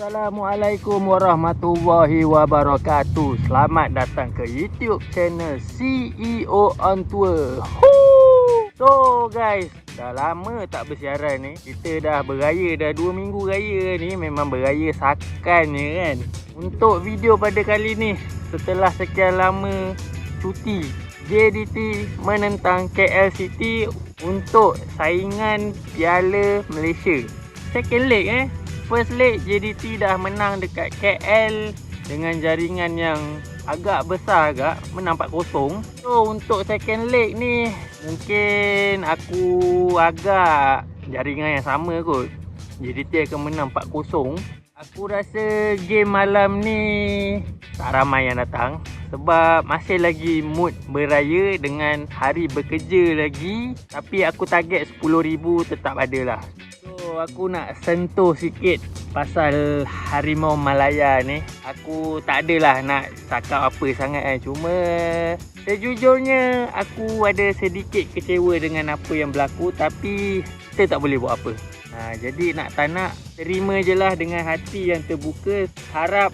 Assalamualaikum warahmatullahi wabarakatuh. Selamat datang ke YouTube channel CEO on Tour. So guys, dah lama tak bersiaran ni. Kita dah beraya, dah 2 minggu raya ni. Memang beraya sakan je kan. Untuk video pada kali ni, setelah sekian lama cuti, JDT menentang KL City untuk saingan Piala Malaysia. Second leg First leg JDT dah menang dekat KL dengan jaringan yang agak besar agak, menang 4-0. So untuk second leg ni mungkin aku agak jaringan yang sama kot. JDT akan menang 4-0. Aku rasa game malam ni tak ramai yang datang sebab masih lagi mood beraya dengan hari bekerja lagi. Tapi aku target 10,000 tetap ada lah. So aku nak sentuh sikit pasal Harimau Malaya ni. Aku tak adalah nak cakap apa sangat Cuma sejujurnya aku ada sedikit kecewa dengan apa yang berlaku. Tapi kita tak boleh buat apa. Jadi nak tak nak terima je lah dengan hati yang terbuka. Harap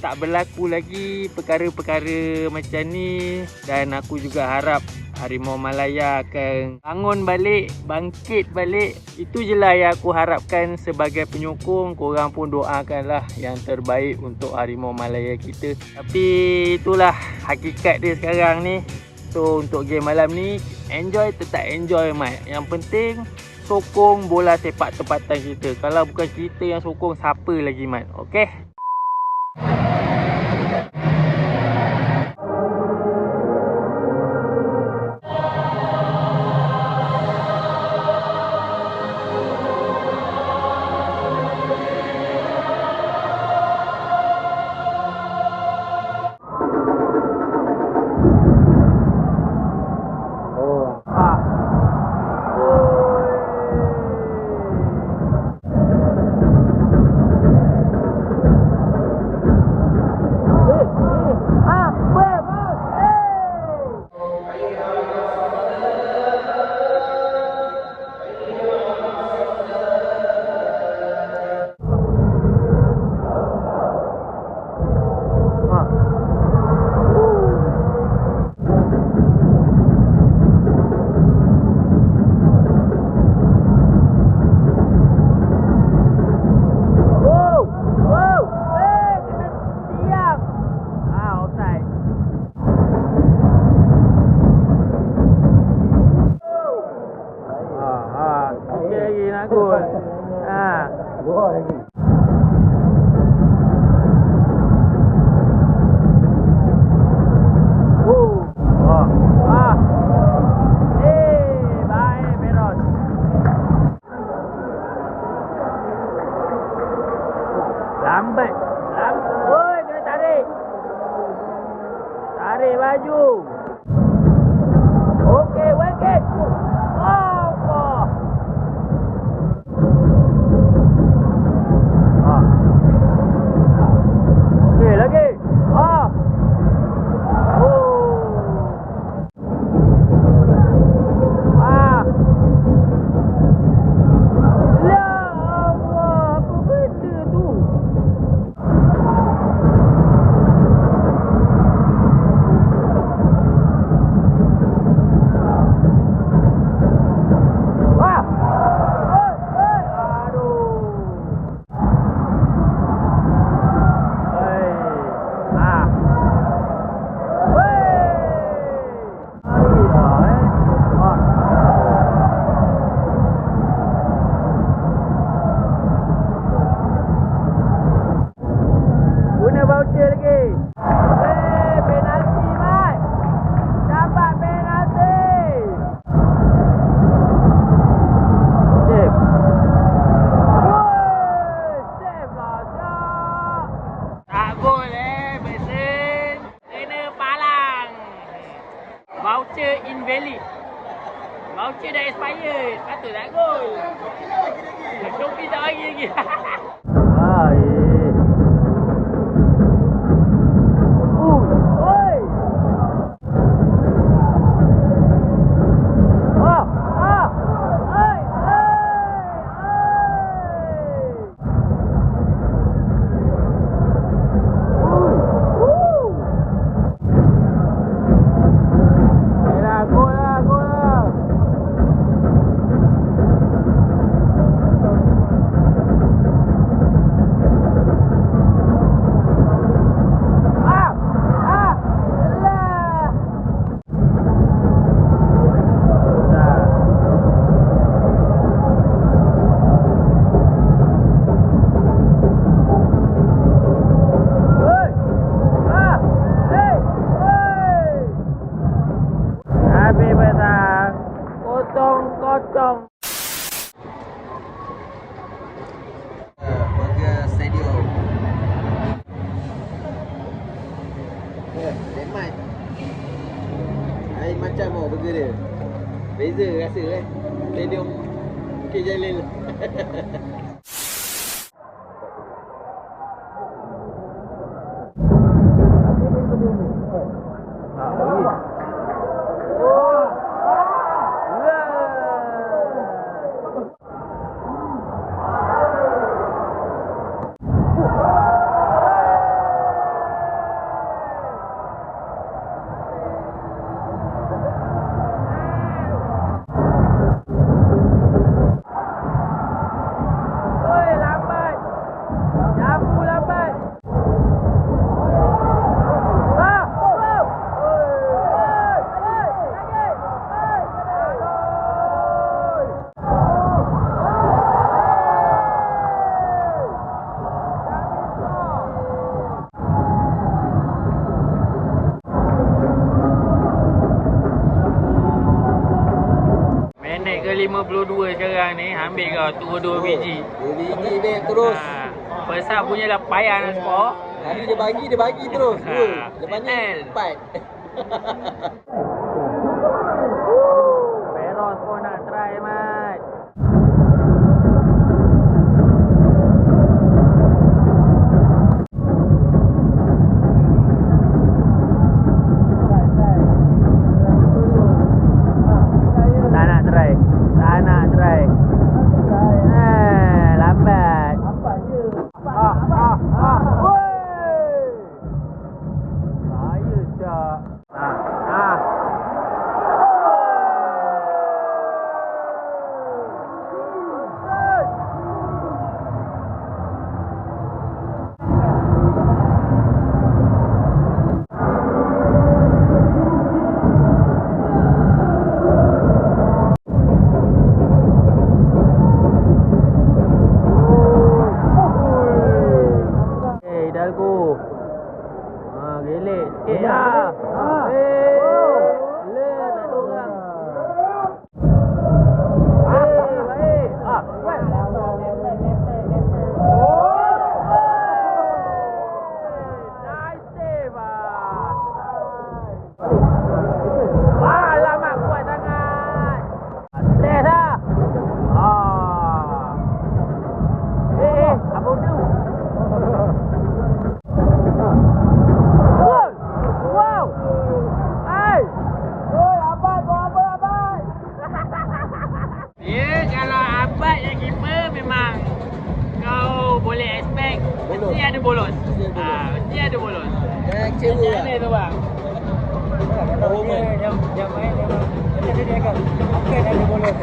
tak berlaku lagi perkara-perkara macam ni. Dan aku juga harap Harimau Malaya akan bangun balik, bangkit balik. Itu je lah yang aku harapkan sebagai penyokong. Korang pun doakanlah yang terbaik untuk Harimau Malaya kita. Tapi itulah hakikat dia sekarang ni. So untuk game malam ni, enjoy tetap enjoy mat. Yang penting sokong bola sepak tempatan kita. Kalau bukan kita yang sokong, siapa lagi mat? Okay? Lambat. Oi, kena tarik. Tarik baju. Okey, wicket. Allah. Okey, lagi. Oh. Voucher invalid. Voucher dah expired. Patut tak gol. Shopee tak bagi lagi. suka dia. Beza rasa kan. Stadium Bukit Jalil. Minit ke 52 sekarang ni. Ambil kau turun 2 biji. 2 biji beg terus. Besar punya lah payah nak sport. Tadi dia bagi terus. 2. Lepas ni 4. Peros pun nak try, Mat. Lambat. Bahaya tak? Gelek sikit lah. Le, tak ada orang. Baik. Kuat. Nice save alamak, kuat sangat. Stres lah. Apa tu? Boleh expect mesti ada bolos. Mesti ada bolos. Jangan kecewa lah. Macam tu bang? Yang main memang macam dia agak akan ada bolos.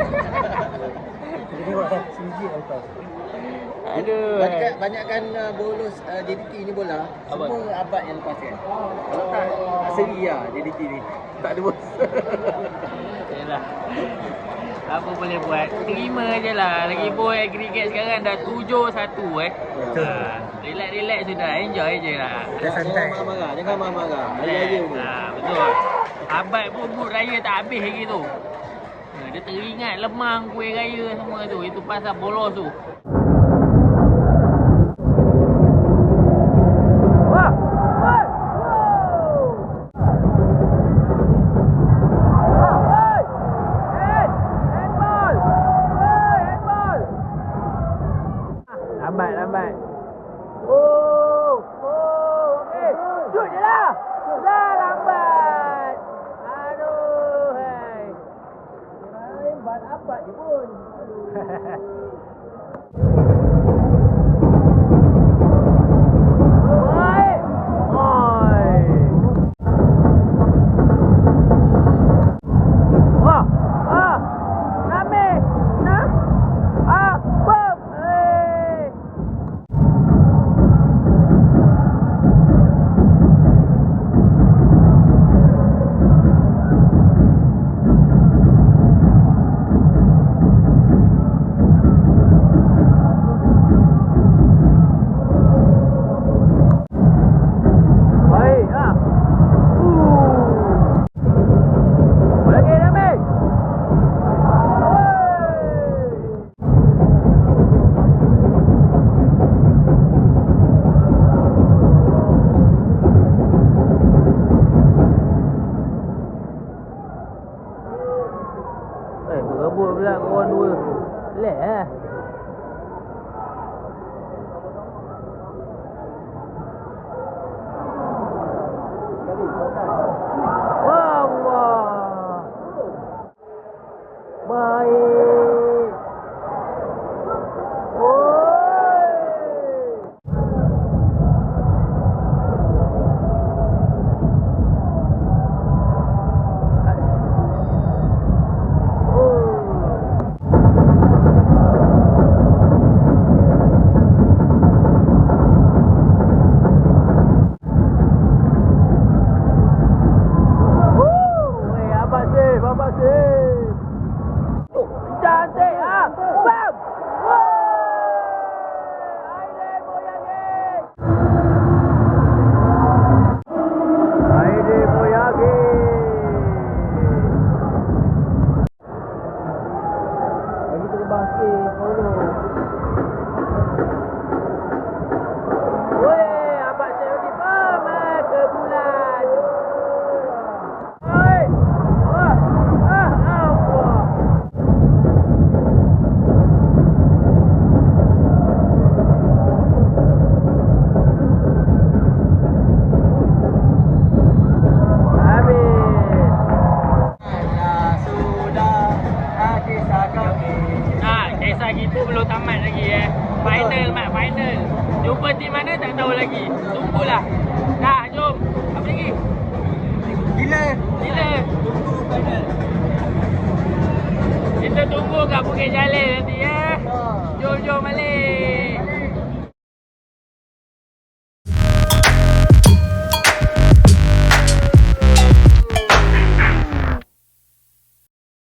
Jadi tengok dah sebiji lepas. Aduh. Banyakkan bolos JDT ni bola. Semua Abad yang lepas kan. Kalau tak seri lah JDT ni. Tak ada bolos. Yalah. Apa boleh buat? Terima je lah. Lagipun aggregate sekarang dah 7-1 Betul. Relax sudah. Enjoy je lah. Jangan marah. Jangan marah. Raya ni. Betul. Abad pun mood raya tak habis lagi tu. Dia teringat lemang kuih raya semua tu. Itu pasal bolos tu. Lambat. Okey. Shoot je lah. Dah lambat. Aduh, hai. Ban Abad je pun. eh. Allah. Baik. Itu belum tamat lagi final mat, final. Jumpa tim mana tak tahu lagi. Tunggulah. Dah, jom. Apa lagi? Gila. Tunggu final. Kita tunggu kat Bukit Jalil nanti